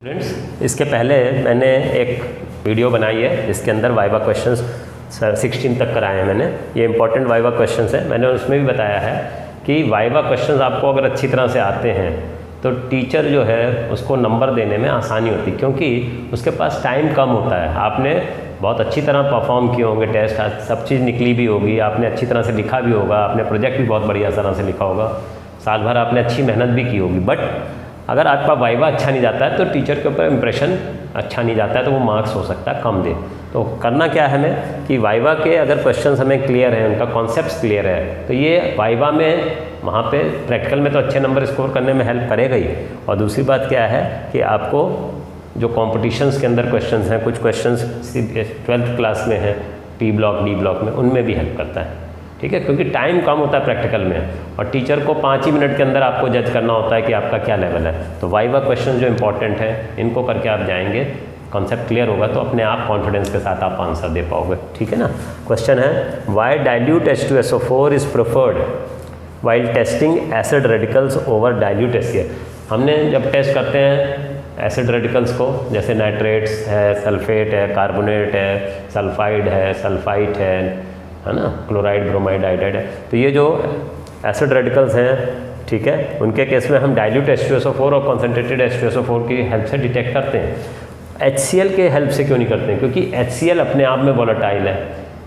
Students, इसके पहले मैंने एक वीडियो बनाई है इसके अंदर वाइवा क्वेश्चंस 16 तक कराए हैं मैंने। ये इंपॉर्टेंट वाइवा क्वेश्चंस है। मैंने उसमें भी बताया है कि वाइवा क्वेश्चंस आपको अगर अच्छी तरह से आते हैं तो टीचर जो है उसको नंबर देने में आसानी होती है, क्योंकि उसके पास टाइम कम होता है। आपने बहुत अच्छी तरह परफॉर्म किए होंगे, टेस्ट सब चीज़ निकली भी होगी, आपने अच्छी तरह से लिखा भी होगा, आपने प्रोजेक्ट भी बहुत बढ़िया तरह से लिखा होगा, साल भर आपने अच्छी मेहनत भी की होगी। बट अगर आपका वाइवा अच्छा नहीं जाता है तो टीचर के ऊपर इम्प्रेशन अच्छा नहीं जाता है, तो वो मार्क्स हो सकता है कम दे। तो करना क्या है हमें कि वाइवा के अगर क्वेश्चंस हमें क्लियर है, उनका कॉन्सेप्ट्स क्लियर है, तो ये वाइवा में वहाँ पे प्रैक्टिकल में तो अच्छे नंबर स्कोर करने में हेल्प करेगा ही। और दूसरी बात क्या है कि आपको जो कॉम्पिटिशन्स के अंदर क्वेश्चंस हैं, कुछ क्वेश्चंस 12th क्लास में हैं, P ब्लॉक D ब्लॉक में, उनमें भी हेल्प करता है। ठीक है, क्योंकि टाइम कम होता है प्रैक्टिकल में और टीचर को 5 ही मिनट के अंदर आपको जज करना होता है कि आपका क्या लेवल है। तो वाइवा क्वेश्चन जो इंपॉर्टेंट है इनको करके आप जाएंगे, कॉन्सेप्ट क्लियर होगा तो अपने आप कॉन्फिडेंस के साथ आप आंसर दे पाओगे। ठीक है ना। क्वेश्चन है, why dilute H2SO4 is preferred while testing acid radicals over dilute HCl। हमने जब टेस्ट करते हैं एसिड रेडिकल्स को, जैसे नाइट्रेट्स है, सल्फेट है, कार्बोनेट है, सल्फाइड है, सल्फाइट है ना, क्लोराइड, ब्रोमाइड, आयोडाइड है, तो ये जो एसिड रेडिकल्स हैं, ठीक है, उनके केस में हम डाइल्यूट H2SO4 और कॉन्सेंट्रेटेड H2SO4 की हेल्प से डिटेक्ट करते हैं। HCl के हेल्प से क्यों नहीं करते हैं? क्योंकि HCl अपने आप में वोलेटाइल है,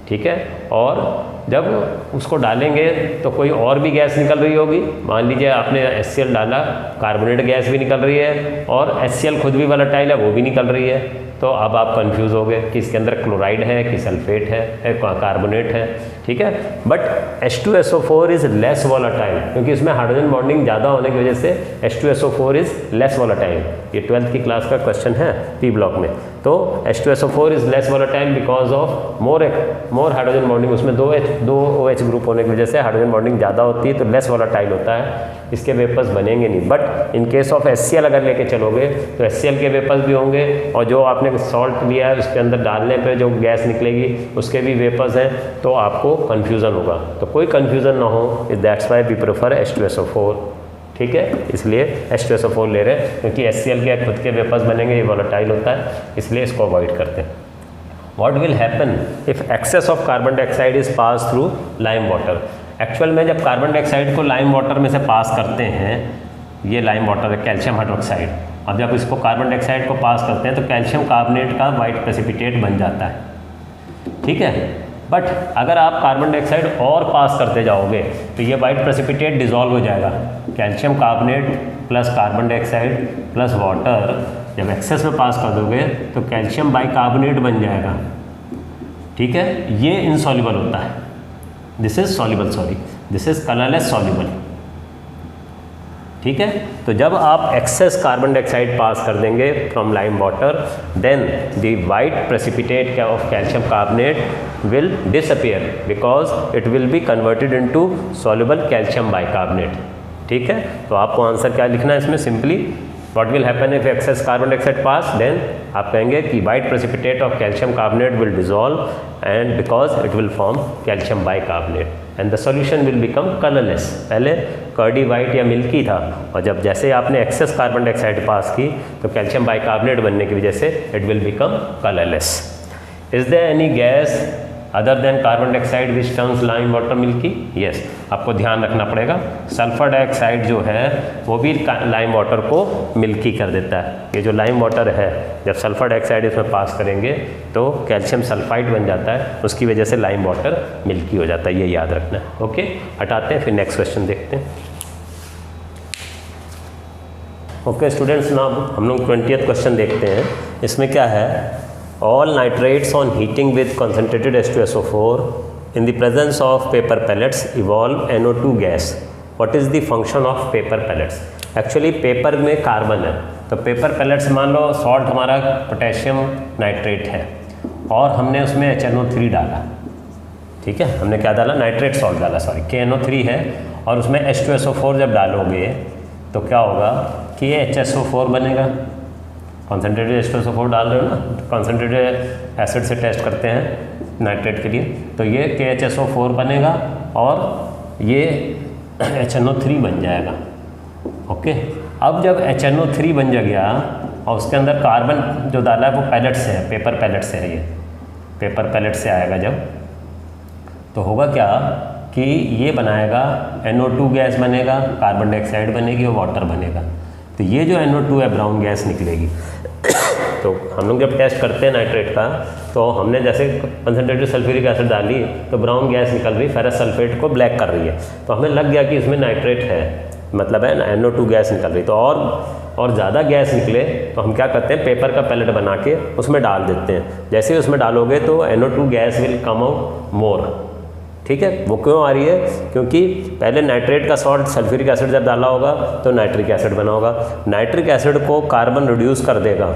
ठीक है, और जब उसको डालेंगे तो कोई और भी गैस निकल रही होगी। मान लीजिए आपने HCl डाला, कार्बोनेट गैस भी निकल रही है और HCl खुद भी वोलेटाइल है, वो भी निकल रही है। तो अब आप कंफ्यूज हो गए कि इसके अंदर क्लोराइड है कि सल्फेट है, कार्बोनेट है, ठीक है। But H2SO4 is less volatile, क्योंकि इसमें हाइड्रोजन बॉन्डिंग ज़्यादा होने की वजह से H2SO4 इज़ लेस वोलेटाइल। ये 12th की क्लास का क्वेश्चन है P ब्लॉक में। तो H2SO4 is less volatile because of more hydrogen bonding. उसमें दो OH ग्रुप होने की वजह से हाइड्रोजन बॉन्डिंग ज़्यादा होती है, तो लेस वोलेटाइल होता है, इसके वेपर्स बनेंगे नहीं। But in case of HCl अगर लेके चलोगे तो HCl के वेपर्स भी होंगे, और जो आपने सॉल्ट लिया है उसके अंदर डालने पे जो गैस निकलेगी उसके भी वेपर्स हैं, तो आपको कन्फ्यूज़न होगा। तो कोई कन्फ्यूज़न ना हो, that's why we prefer H2SO4। ठीक है, इसलिए H2SO4 ले रहे हैं, क्योंकि HCl के खुद के वेपर्स बनेंगे, ये वोलेटाइल होता है, इसलिए इसको अवॉइड करते हैं। What will happen if excess of carbon dioxide is passed through lime water? Actual में जब कार्बन डाइऑक्साइड को लाइम वाटर में से पास करते हैं, ये लाइम वाटर है, कैल्शियम हाइड्रोक्साइड, अब जब इसको कार्बन डाइऑक्साइड को पास करते हैं तो कैल्शियम कार्बोनेट का वाइट प्रेसिपिटेट बन जाता है, ठीक है। बट अगर आप कार्बन डाइऑक्साइड और पास करते जाओगे तो ये वाइट प्रेसिपिटेट डिजॉल्व हो जाएगा। Calcium carbonate plus carbon dioxide plus water जब एक्सेस में पास कर दोगे तो कैल्शियम बाइकार्बोनेट बन जाएगा, ठीक है। ये इनसॉल्युबल होता है, this is soluble, this is colourless soluble, ठीक है। तो जब आप एक्सेस कार्बन डाइऑक्साइड पास कर देंगे from lime water, then the white precipitate of calcium carbonate will disappear because it will be converted into soluble calcium bicarbonate, ठीक है। तो आपको आंसर क्या लिखना है इसमें? Simply what will happen if excess carbon dioxide pass, then आप कहेंगे कि white precipitate of calcium carbonate will dissolve and because it will form calcium bicarbonate and the solution will become colourless. पहले curdy white या milky था, और जब जैसे आपने एक्सेस कार्बन डाइऑक्साइड पास की तो कैल्शियम बाइकार्बोनेट बनने की वजह से it will become colourless. Is there any gas other than carbon dioxide which turns lime water milky? Yes, आपको ध्यान रखना पड़ेगा, सल्फर डाइऑक्साइड जो है वो भी लाइम वाटर को मिल्की कर देता है। ये जो लाइम वाटर है, जब सल्फर डाइऑक्साइड इसमें पास करेंगे तो कैल्शियम सल्फाइड बन जाता है, उसकी वजह से लाइम वाटर मिल्की हो जाता है, ये याद रखना है। ओके, हटाते हैं, फिर नेक्स्ट क्वेश्चन देखते हैं। ओके स्टूडेंट्स, नाउ हम लोग 20th क्वेश्चन देखते हैं। इसमें क्या है? All nitrates on heating with concentrated H2SO4 in the presence of paper pellets evolve NO2 gas. What is the function of paper pellets? Actually paper में कार्बन है, तो पेपर पेलेट्स मान लो सॉल्ट हमारा पोटेशियम नाइट्रेट है और हमने उसमें HNO3 डाला, ठीक है। हमने क्या डाला? नाइट्रेट सॉल्ट डाला, सॉरी KNO3 है, और उसमें H2SO4 जब डालोगे तो क्या होगा कि ये HSO4 बनेगा। कॉन्सेंट्रेटेड H2SO4 डाल रहे हो ना, कॉन्सेंट्रेटेड एसिड से टेस्ट करते हैं नाइट्रेट के लिए, तो ये KHSO4 बनेगा और ये HNO3 बन जाएगा। ओके, अब जब HNO3 बन गया और उसके अंदर कार्बन जो डाला है वो पैलेट से है, पेपर पैलेट से है, ये पेपर पैलेट से आएगा जब, तो होगा क्या कि ये बनाएगा NO2 गैस बनेगा, कार्बन डाइऑक्साइड बनेगी और वाटर बनेगा। तो ये जो NO2 है ब्राउन गैस निकलेगी। तो हम लोग जब टेस्ट करते हैं नाइट्रेट का, तो हमने जैसे कंसनट्रेटेड सल्फ्यूरिक एसिड डाली तो ब्राउन गैस निकल रही, फेरस सल्फेट को ब्लैक कर रही है, तो हमें लग गया कि इसमें नाइट्रेट है, मतलब है NO2 गैस निकल रही। तो और ज़्यादा गैस निकले तो हम क्या करते हैं, पेपर का पैलेट बना के उसमें डाल देते हैं। जैसे ही उसमें डालोगे तो NO2 gas will come out more. ठीक है, वो क्यों आ रही है, क्योंकि पहले नाइट्रेट का सॉल्ट सल्फ्यूरिक एसिड जब डाला होगा तो नाइट्रिक एसिड बना होगा, नाइट्रिक एसिड को कार्बन रिड्यूस कर देगा,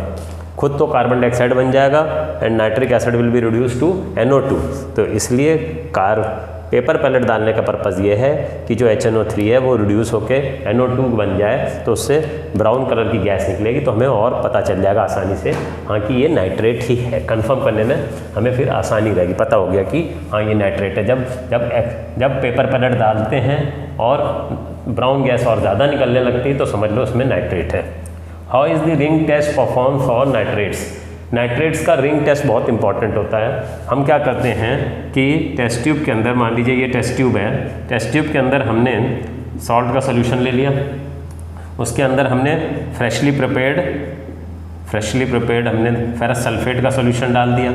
खुद तो कार्बन डाइऑक्साइड बन जाएगा and nitric acid will be reduce to NO2। तो इसलिए पेपर पैलेट डालने का पर्पज़ ये है कि जो HNO3 है वो रिड्यूस होके NO2 बन जाए, तो उससे ब्राउन कलर की गैस निकलेगी, तो हमें और पता चल जाएगा आसानी से हाँ कि ये नाइट्रेट ही है। कंफर्म करने में हमें फिर आसानी रहेगी, पता हो गया कि हाँ ये नाइट्रेट है। जब पेपर पैलेट डालते हैं और ब्राउन गैस और ज़्यादा निकलने लगती है तो समझ लो उसमें नाइट्रेट है। How is the ring test perform for nitrates. Nitrates का रिंग टेस्ट बहुत इंपॉर्टेंट होता है। हम क्या करते हैं कि टेस्ट ट्यूब के अंदर, मान लीजिए ये टेस्ट ट्यूब है, टेस्ट ट्यूब के अंदर हमने सॉल्ट का सोल्यूशन ले लिया, उसके अंदर हमने फ्रेशली प्रिपेयर्ड हमने फेरस सल्फेट का सोल्यूशन डाल दिया,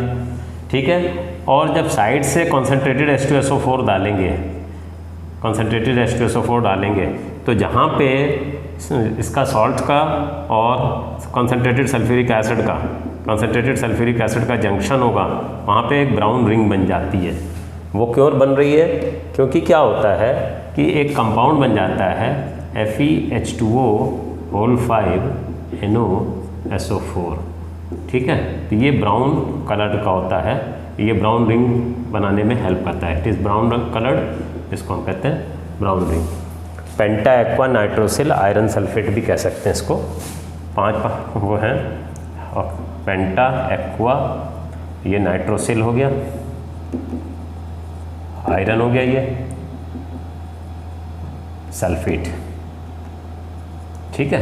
ठीक है। और जब साइड से कॉन्सेंट्रेटेड H2SO4 डालेंगे, तो जहाँ पे इसका सॉल्ट का और कंसनट्रेटेड सल्फ्यूरिक एसिड का जंक्शन होगा, वहाँ पे एक ब्राउन रिंग बन जाती है। वो क्यों बन रही है, क्योंकि क्या होता है कि एक कंपाउंड बन जाता है FeH2O5NOSO4, ठीक है। तो ये ब्राउन कलर का होता है, ये ब्राउन रिंग बनाने में हेल्प करता है। इट इज़ ब्राउन कलर्ड, इसको हम कहते हैं ब्राउन रिंग। पेंटा एक्वा नाइट्रोसिल आयरन सल्फेट भी कह सकते हैं इसको, 5 वो हैं। और पेंटा एक्वा, ये नाइट्रोसिल हो गया, आयरन हो गया, ये सल्फेट, ठीक है।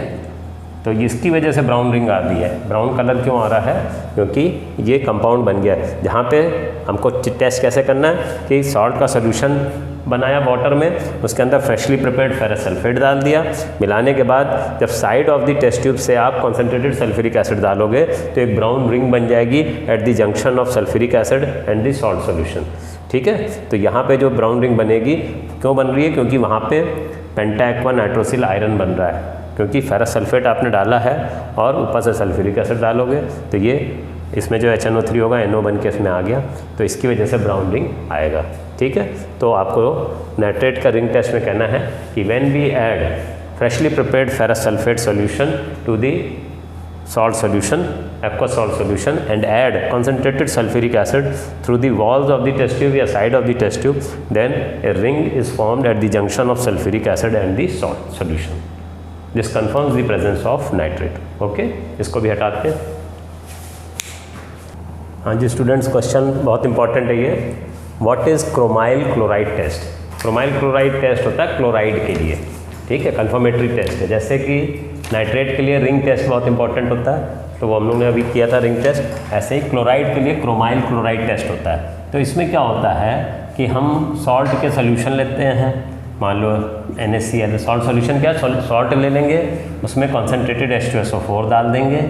तो इसकी वजह से ब्राउन रिंग आ रही है। ब्राउन कलर क्यों आ रहा है, क्योंकि ये कंपाउंड बन गया है। जहाँ पे हमको टेस्ट कैसे करना है कि सॉल्ट का सोल्यूशन बनाया वाटर में, उसके अंदर फ्रेशली प्रिपेयर्ड फेरस सल्फेट डाल दिया, मिलाने के बाद जब side of the test tube से आप कॉन्सेंट्रेटेड सल्फ्यूरिक एसिड डालोगे तो एक ब्राउन रिंग बन जाएगी at the junction of sulphuric acid and the salt solution, ठीक है। तो यहाँ पे जो ब्राउन रिंग बनेगी क्यों बन रही है, क्योंकि वहाँ पे पेंटा एक्वा नाइट्रोसिल आयरन बन रहा है, क्योंकि फेरस सल्फेट आपने डाला है और ऊपर से सल्फ्यूरिक एसिड डालोगे तो ये इसमें जो HNO3 होगा NO बन के इसमें आ गया, तो इसकी वजह से ब्राउन रिंग आएगा, ठीक है। तो आपको नाइट्रेट का रिंग टेस्ट में कहना है कि when we add freshly prepared ferrous sulphate solution to the salt solution, aqueous salt solution, and add concentrated sulfuric acid through the walls of the test tube or side of the test tube, then a ring is formed at the junction of sulfuric acid and the salt solution. This confirms the presence of nitrate. Okay, इसको भी हटाते हैं। हाँ जी students, question बहुत important है ये। What is chromyl chloride test. Chromyl chloride test होता है क्लोराइड के लिए, ठीक है, कंफर्मेटरी टेस्ट है। जैसे कि नाइट्रेट के लिए रिंग टेस्ट बहुत इंपॉर्टेंट होता है, तो वो हम लोग ने अभी किया था रिंग टेस्ट, ऐसे ही क्लोराइड के लिए क्रोमाइल क्लोराइड टेस्ट होता है। तो इसमें क्या होता है कि हम सॉल्ट के सोल्यूशन लेते हैं, मान लो NaCl सॉल्ट सोल्यूशन, क्या सॉल्ट ले लेंगे, उसमें कॉन्सेंट्रेटेड H2SO4 डाल देंगे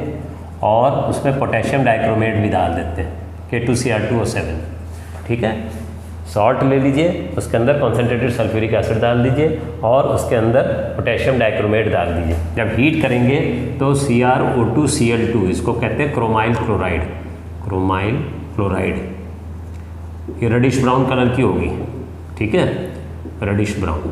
और उसमें पोटेशियम डाइक्रोमेट भी डाल देते हैं K2Cr2O7, ठीक है। सॉल्ट ले लीजिए, उसके अंदर कॉन्सेंट्रेटेड सल्फ्यूरिक एसिड डाल दीजिए और उसके अंदर पोटेशियम डाइक्रोमेट डाल दीजिए। जब हीट करेंगे तो CrO2Cl2, इसको कहते हैं क्रोमाइल क्लोराइड। क्रोमाइल क्लोराइड ये रेडिश ब्राउन कलर की होगी, ठीक है, रेडिश ब्राउन,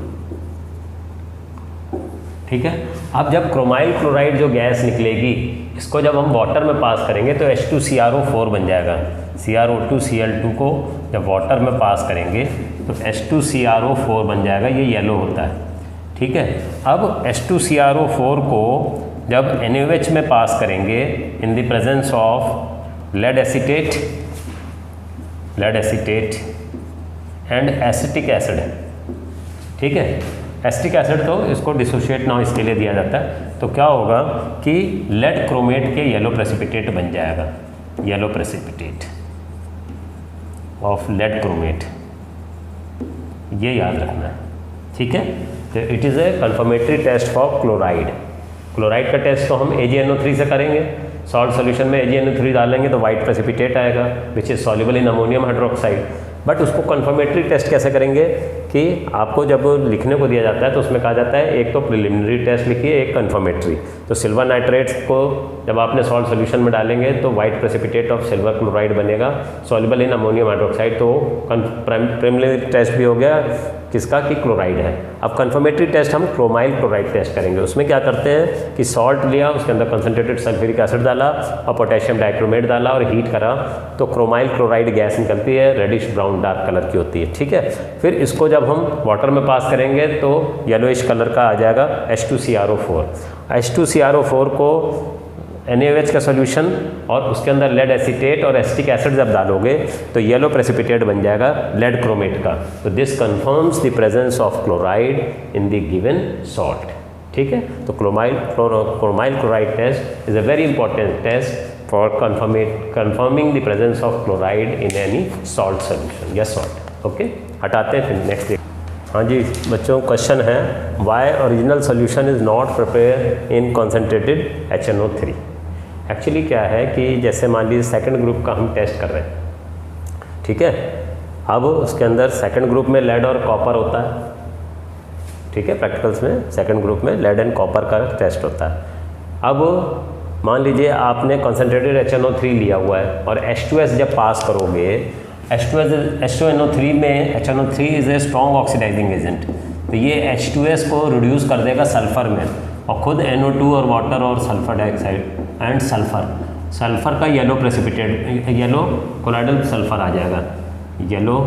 ठीक है। अब जब क्रोमाइल क्लोराइड जो गैस निकलेगी, इसको जब हम वाटर में पास करेंगे तो H2CrO4 बन जाएगा। CrO2Cl2 को जब वाटर में पास करेंगे तो H2CrO4 बन जाएगा, ये येलो होता है, ठीक है। अब H2CrO4 को जब NaOH में पास करेंगे in the presence of lead acetate and acetic acid, ठीक है, एसिटिक एसिड तो इसको डिसोशिएट ना इसके लिए दिया जाता है, तो क्या होगा कि लेड क्रोमेट के येलो प्रेसिपिटेट बन जाएगा, yellow precipitate of lead chromate, ये याद रखना है, ठीक है। तो it is a confirmatory test for chloride. Chloride का टेस्ट तो हम AgNO3 से करेंगे, सॉल्ट सोल्यूशन में AgNO3 डालेंगे तो वाइट प्रेसिपिटेट आएगा which is soluble in ammonium hydroxide. But उसको कंफर्मेटरी टेस्ट कैसे करेंगे कि आपको जब लिखने को दिया जाता है तो उसमें कहा जाता है एक तो प्रिलिमिनरी टेस्ट लिखिए, एक कंफर्मेटरी। तो सिल्वर नाइट्रेट्स को जब आपने सॉल्ट सोल्यूशन में डालेंगे तो white precipitate of silver chloride बनेगा सॉल्युबल इन अमोनियम हाइड्रोक्साइड, तो प्रिलिमिनरी टेस्ट भी हो गया किसका कि क्लोराइड है। अब कंफर्मेटरी टेस्ट हम क्रोमाइल क्लोराइड टेस्ट करेंगे। उसमें क्या करते हैं कि सॉल्ट लिया, उसके अंदर कंसनट्रेटेड सल्फ्यूरिक एसिड डाला और पोटेशियम डाइक्रोमेट डाला और हीट करा तो क्रोमाइल क्लोराइड गैस निकलती है, रेडिश ब्राउन डार्क कलर की होती है, ठीक है। फिर इसको जब हम वाटर में पास करेंगे तो येलोइश कलर का आ जाएगा H2CrO4। H2CrO4 को NaOH का सॉल्यूशन और उसके अंदर लेड एसीटेट और एसिटिक एसिड जब डालोगे तो येलो प्रेसिपिटेट बन जाएगा लेड क्रोमेट का। तो this confirms the presence of chloride in the given salt, ठीक है। तो chromyl chloride test is a very important test for confirming the presence of chloride in any salt solution या salt. Okay, हटाते हैं फिर next. हाँ जी बच्चों, क्वेश्चन है why original solution is not prepare in concentrated HNO3। Actually क्या है कि जैसे मान लीजिए सेकंड ग्रुप का हम टेस्ट कर रहे हैं, ठीक है। अब उसके अंदर सेकंड ग्रुप में लेड और कॉपर होता है, ठीक है। प्रैक्टिकल्स में सेकंड ग्रुप में लेड एंड कॉपर का टेस्ट होता है। अब मान लीजिए आपने कॉन्सेंट्रेटेड HNO3 लिया हुआ है और H2S जब पास करोगे, H2NO3 में HNO3 is a strong oxidizing agent, तो ये H2S को रिड्यूस कर देगा सल्फ़र में और खुद NO2 और वाटर और सल्फ़र डाइऑक्साइड एंड सल्फ़र का yellow precipitate, yellow colloidal sulphur आ जाएगा, येलो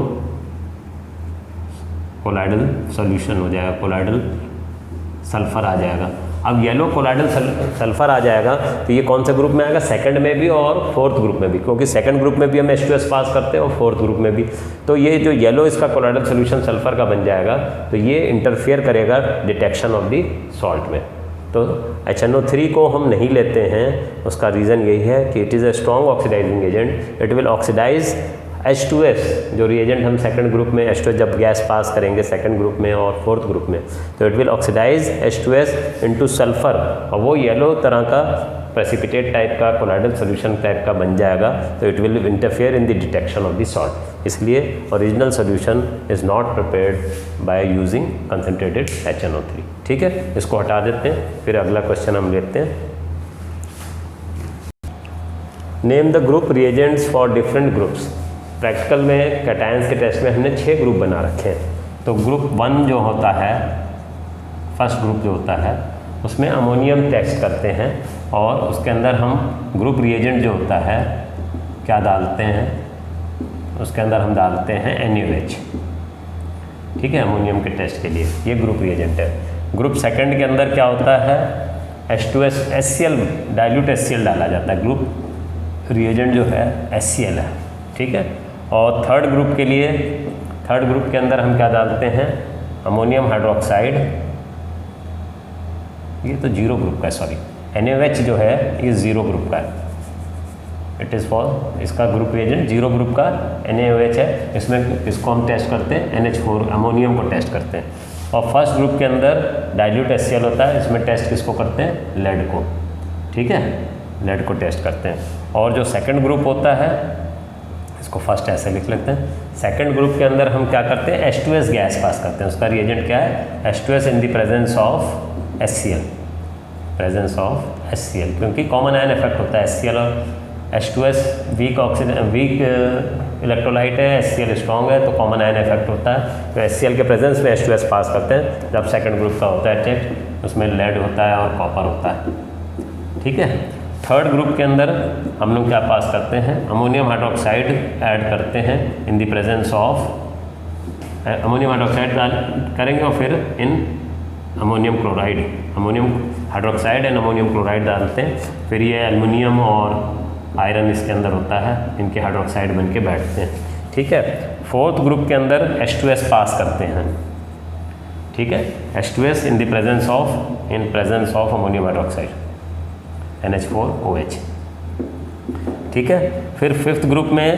कोलाइडल सॉल्यूशन हो जाएगा, कोलाइडल सल्फ़र आ जाएगा। अब येलो कोलाइडल सल्फ़र आ जाएगा तो ये कौन से ग्रुप में आएगा, सेकंड में भी और फोर्थ ग्रुप में भी, क्योंकि सेकंड ग्रुप में भी हम H2S पास करते हैं और फोर्थ ग्रुप में भी। तो ये जो येलो इसका कोलाइडल सोल्यूशन सल्फ़र का बन जाएगा तो ये इंटरफेयर करेगा डिटेक्शन ऑफ दी सॉल्ट में। तो HNO3 को हम नहीं लेते हैं, उसका रीज़न यही है कि it is a strong oxidizing agent, it will oxidise H2S जो रिएजेंट हम सेकंड ग्रुप में H2S जब गैस पास करेंगे सेकंड ग्रुप में और फोर्थ ग्रुप में, तो it will oxidise H2S into sulphur और वो येलो तरह का प्रेसिपिटेट टाइप का कोलाइडल सोल्यूशन टाइप का बन जाएगा। तो it will interfere in the detection of the salt. इसलिए original solution is not prepared by using concentrated HNO3, ठीक है। इसको हटा देते हैं, फिर अगला क्वेश्चन हम लेते हैं। Name the group reagents for different groups. Practical में कैटायंस के टेस्ट में हमने 6 ग्रुप बना रखे हैं। तो ग्रुप 1 जो होता है, फर्स्ट ग्रुप जो होता है उसमें अमोनियम टेस्ट करते हैं और उसके अंदर हम ग्रुप रिएजेंट जो होता है क्या डालते हैं, उसके अंदर हम डालते हैं NaOH, ठीक है, अमोनियम के टेस्ट के लिए। ये ग्रुप रिएजेंट है। ग्रुप सेकंड के अंदर क्या होता है, H2S HCl डाइल्यूट HCl डाला जाता है, ग्रुप रिएजेंट जो है HCl है, ठीक है। और थर्ड ग्रुप के लिए, थर्ड ग्रुप के अंदर हम क्या डालते हैं, अमोनियम हाइड्रोक्साइड, ये तो जीरो ग्रुप का है, सॉरी NaOH जो है ये जीरो ग्रुप का है, इट इज़ फॉर इसका ग्रुप रिएजेंट जीरो ग्रुप का NaOH है। इसमें इसको हम टेस्ट करते हैं NH4 अमोनियम को टेस्ट करते हैं। और फर्स्ट ग्रुप के अंदर डाइल्यूट HCl होता है, इसमें टेस्ट किसको करते हैं, लेड को, ठीक है, लेड को टेस्ट करते हैं। और जो सेकंड ग्रुप होता है इसको फर्स्ट ऐसे लिख लेते हैं। सेकंड ग्रुप के अंदर हम क्या करते हैं, H2S गैस पास करते हैं, उसका रिएजेंट क्या है, H2S in the presence of HCl, presence of HCl, क्योंकि कॉमन आयन इफेक्ट होता है HCl और H2S वीक इलेक्ट्रोलाइट है, HCl स्ट्रॉन्ग है, तो कॉमन आयन इफेक्ट होता है। तो HCl के प्रेजेंस में H2S पास करते हैं। जब सेकंड ग्रुप का होता है टेस्ट, उसमें लेड होता है और कॉपर होता है, ठीक है। थर्ड ग्रुप के अंदर हम लोग क्या पास करते हैं, अमोनियम हाइड्रोक्साइड ऐड करते हैं इन the presence of ammonium hydroxide करेंगे और फिर in ammonium chloride, ammonium hydroxide and ammonium chloride डालते हैं। फिर ये एल्युमिनियम और आयरन इसके अंदर होता है, इनके हाइड्रोक्साइड बन के बैठते हैं, ठीक है। फोर्थ ग्रुप के अंदर H2S पास करते हैं। ठीक है, H2S in presence of ammonium hydroxide NH4OH। ठीक है, फिर फिफ्थ ग्रुप में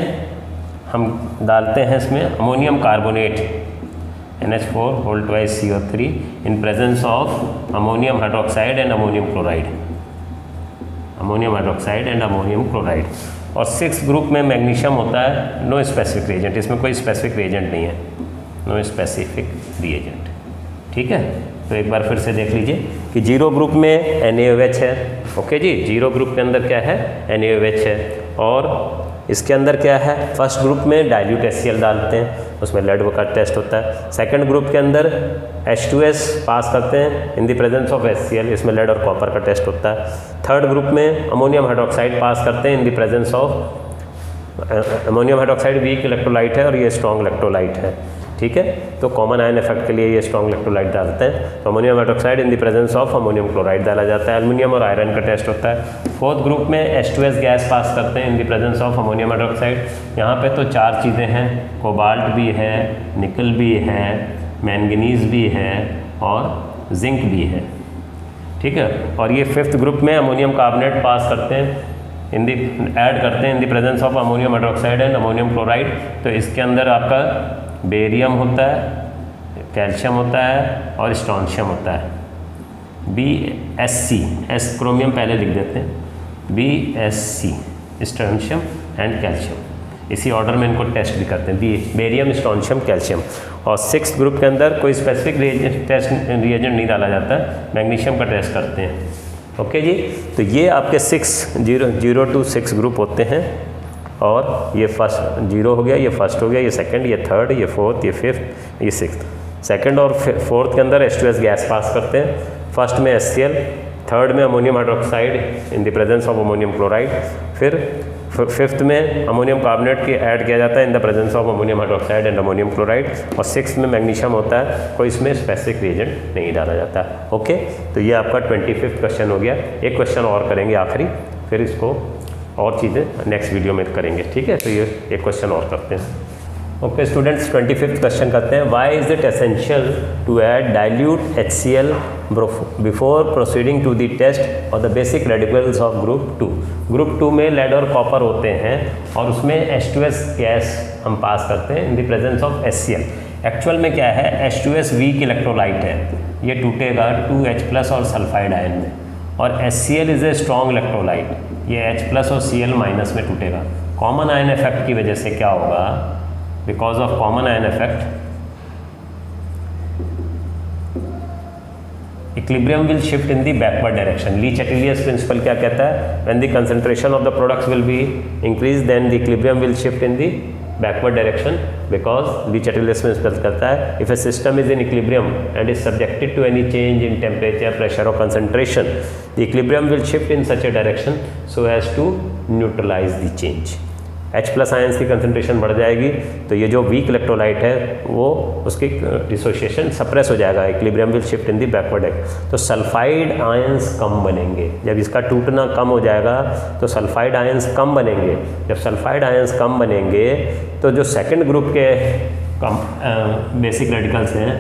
हम डालते हैं इसमें ammonium carbonate NH4 in presence of ammonium hydroxide and ammonium chloride. और सिक्स ग्रुप में मैग्नीशियम होता है नो स्पेसिफिक रिएजेंट, इसमें कोई स्पेसिफिक रिएजेंट नहीं है, नो स्पेसिफिक रिएजेंट। ठीक है, तो एक बार फिर से देख लीजिए कि जीरो ग्रुप में NaOH है। ओके जी, जीरो ग्रुप के अंदर क्या है, NaOH है। और इसके अंदर क्या है, फर्स्ट ग्रुप में डाइल्यूट HCl डालते हैं, उसमें लेड का टेस्ट होता है। सेकंड ग्रुप के अंदर H2S पास करते हैं इन द प्रेजेंस ऑफ HCl, इसमें लेड और कॉपर का टेस्ट होता है। थर्ड ग्रुप में अमोनियम हाइड्रोक्साइड पास करते हैं इन the presence of ammonium hydroxide weak electrolyte है और ये स्ट्रॉन्ग इलेक्ट्रोलाइट है। ठीक है, तो कॉमन आयन इफेक्ट के लिए ये स्ट्रॉन्ग इलेक्ट्रोलाइट डालते हैं, तो ammonium hydroxide in the presence of ammonium chloride डाला जाता है। एल्युमिनियम और आयरन का टेस्ट होता है। फोर्थ ग्रुप में H2S गैस पास करते हैं इन the presence of ammonium hydroxide. यहाँ पे तो चार चीज़ें हैं, कोबाल्ट भी है, निकल भी है, मैंगनीज भी है और जिंक भी है। ठीक है, और ये फिफ्थ ग्रुप में अमोनियम कार्बोनेट पास करते हैं ऐड करते हैं इन the presence of ammonium hydroxide and ammonium chloride. तो इसके अंदर आपका बेरियम होता है, कैल्शियम होता है और स्ट्रोंशियम होता है। BSC, एस क्रोमियम पहले लिख देते हैं, BSC स्ट्रोंशियम एंड कैल्शियम, इसी ऑर्डर में इनको टेस्ट भी करते हैं, बेरियम, स्ट्रोंशियम, कैल्शियम। और सिक्स ग्रुप के अंदर कोई स्पेसिफिक रिएजेंट नहीं डाला जाता है, मैग्नीशियम का टेस्ट करते हैं। ओके जी, तो ये आपके 0 to 6 ग्रुप होते हैं। और ये फर्स्ट 0 हो गया, ये फर्स्ट हो गया, ये सेकंड, ये थर्ड, ये फोर्थ, ये फिफ्थ, ये सिक्स्थ। सेकंड और फोर्थ के अंदर H2S गैस पास करते हैं, फर्स्ट में HCl, थर्ड में ammonium hydroxide in the presence of ammonium chloride, फिर फिफ्थ में अमोनियम कार्बोनेट की ऐड किया जाता है इन the presence of ammonium hydroxide and ammonium chloride, और सिक्स्थ में मैग्नीशियम होता है, कोई इसमें स्पेसिफिक रिएजेंट नहीं डाला जाता। ओके, तो ये आपका 25वां क्वेश्चन हो गया। एक क्वेश्चन और करेंगे आखिरी, फिर इसको और चीज़ें नेक्स्ट वीडियो में करेंगे। ठीक है, तो ये एक क्वेश्चन और करते हैं। ओके स्टूडेंट्स, 25वां क्वेश्चन करते हैं। Why is it essential to add dilute HCl before proceeding to the test और the basic radicals of group 2। Group 2 में लेड और कॉपर होते हैं और उसमें H2S गैस हम पास करते हैं इन the presence of HCl। Actual में क्या है, H2S वीक इलेक्ट्रोलाइट है, ये टूटेगा 2H+ और सल्फाइड आयन में, और HCl is a strong electrolyte, ये H+ और Cl- में टूटेगा। कॉमन आयन इफेक्ट की वजह से क्या होगा, because of common ion effect equilibrium will shift in the backward direction. Le Chatelier's principle क्या कहता है, when the concentration of the products will be increase then the equilibrium will shift in the backward direction, because Le Chatelier's principle कहता है if a system is in equilibrium and is subjected to any change in temperature, pressure और concentration, the equilibrium will shift in such a direction so as to neutralize the change. H+ ions की concentration बढ़ जाएगी तो ये जो weak electrolyte है वो उसकी डिसोसिएशन सप्रेस हो जाएगा, equilibrium will shift in the backward. तो सल्फाइड आयंस कम बनेंगे, जब इसका टूटना कम हो जाएगा तो सल्फाइड आयंस कम बनेंगे। जब सल्फाइड आयंस कम बनेंगे तो जो सेकंड ग्रुप के बेसिक रेडिकल्स हैं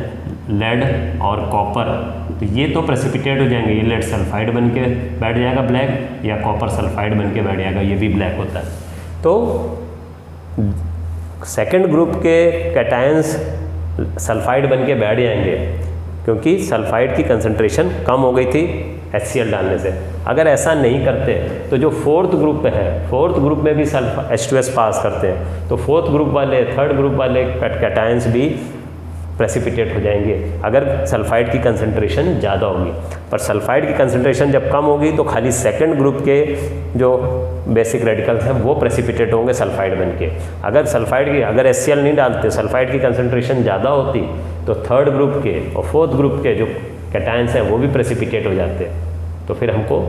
लेड और कॉपर, तो ये तो प्रेसिपिटेट हो जाएंगे, ये लेड सल्फाइड बन के बैठ जाएगा ब्लैक, या कॉपर सल्फाइड बन के बैठ जाएगा, ये भी ब्लैक होता है। तो सेकंड ग्रुप के कैटायंस सल्फाइड बन के बैठ जाएंगे क्योंकि सल्फाइड की कंसंट्रेशन कम हो गई थी HCl डालने से। अगर ऐसा नहीं करते तो जो फोर्थ ग्रुप है, फोर्थ ग्रुप में भी H2S पास करते हैं, तो फोर्थ ग्रुप वाले, थर्ड ग्रुप वाले कैटायंस भी प्रेसिपिटेट हो जाएंगे अगर सल्फाइड की कंसंट्रेशन ज़्यादा होगी। पर सल्फाइड की कंसंट्रेशन जब कम होगी तो खाली सेकंड ग्रुप के जो बेसिक रेडिकल्स हैं वो प्रेसिपिटेट होंगे सल्फाइड बन के। अगर अगर HCl नहीं डालते, सल्फाइड की कंसंट्रेशन ज़्यादा होती तो थर्ड ग्रुप के और फोर्थ ग्रुप के जो कैटायंस हैं वो भी प्रेसिपिटेट हो जाते, तो फिर हमको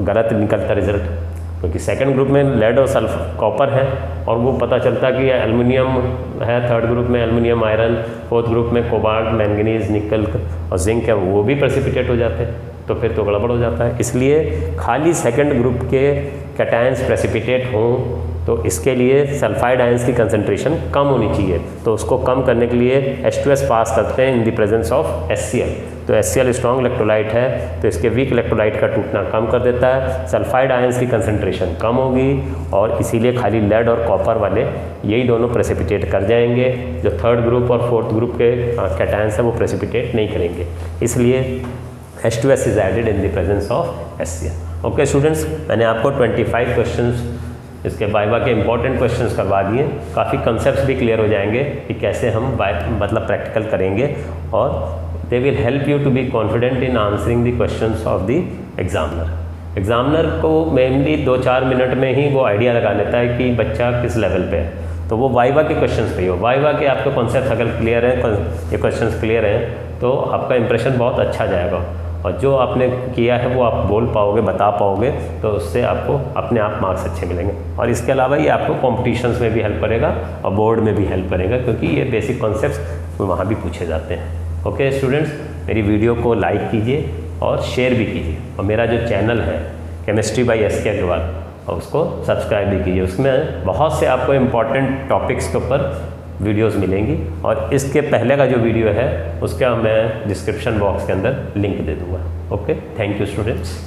गलत निकलता रिजल्ट, क्योंकि सेकंड ग्रुप में लेड और कॉपर है और वो पता चलता कि एल्युमिनियम है, थर्ड ग्रुप में एल्युमिनियम आयरन, फोर्थ ग्रुप में कोबाल्ट, मैंगनीज, निकल और जिंक है, वो भी प्रेसिपिटेट हो जाते हैं। तो फिर तो गड़बड़ हो जाता है। इसलिए खाली सेकंड ग्रुप के कैटायंस प्रेसिपिटेट हों तो इसके लिए सल्फाइड आयंस की कंसंट्रेशन कम होनी चाहिए, तो उसको कम करने के लिए H2S पास करते हैं इन द प्रेजेंस ऑफ HCl। तो HCl स्ट्रॉन्ग इलेक्ट्रोलाइट है तो इसके वीक इलेक्ट्रोलाइट का टूटना कम कर देता है, सल्फाइड आयंस की कंसंट्रेशन कम होगी और इसीलिए खाली लेड और कॉपर वाले यही दोनों प्रेसिपिटेट कर जाएंगे। जो थर्ड ग्रुप और फोर्थ ग्रुप के कैटायंस हैं वो प्रेसिपिटेट नहीं करेंगे, इसलिए H2S is added in the presence of HCl। Okay students, मैंने आपको 25 क्वेश्चंस इसके वाइवा के इंपॉर्टेंट क्वेश्चंस करवा दिए। काफ़ी कंसेप्ट्स भी क्लियर हो जाएंगे कि कैसे हम मतलब प्रैक्टिकल करेंगे और they will help you to be confident in answering the questions of the examiner. Examiner को मेनली 2-4 मिनट में ही वो आइडिया लगा लेता है कि बच्चा किस लेवल पे है, तो वो वाइवा के क्वेश्चंस पे ही हो। वाइवा के आपके कॉन्सेप्ट अगर क्लियर हैं, ये क्वेश्चंस क्लियर हैं तो आपका इंप्रेशन बहुत अच्छा जाएगा और जो आपने किया है वो आप बोल पाओगे, बता पाओगे, तो उससे आपको अपने आप मार्क्स अच्छे मिलेंगे। और इसके अलावा ये आपको कॉम्पिटिशन्स में भी हेल्प करेगा और बोर्ड में भी हेल्प करेगा, क्योंकि ये बेसिक कॉन्सेप्ट्स वहाँ भी पूछे जाते हैं। ओके स्टूडेंट्स, मेरी वीडियो को लाइक कीजिए और शेयर भी कीजिए और मेरा जो चैनल है केमिस्ट्री बाय SK अग्रवाल और उसको सब्सक्राइब भी कीजिए। उसमें बहुत से आपको इम्पॉर्टेंट टॉपिक्स के ऊपर वीडियोस मिलेंगी और इसके पहले का जो वीडियो है उसका मैं डिस्क्रिप्शन बॉक्स के अंदर लिंक दे दूँगा। Okay, thank you students.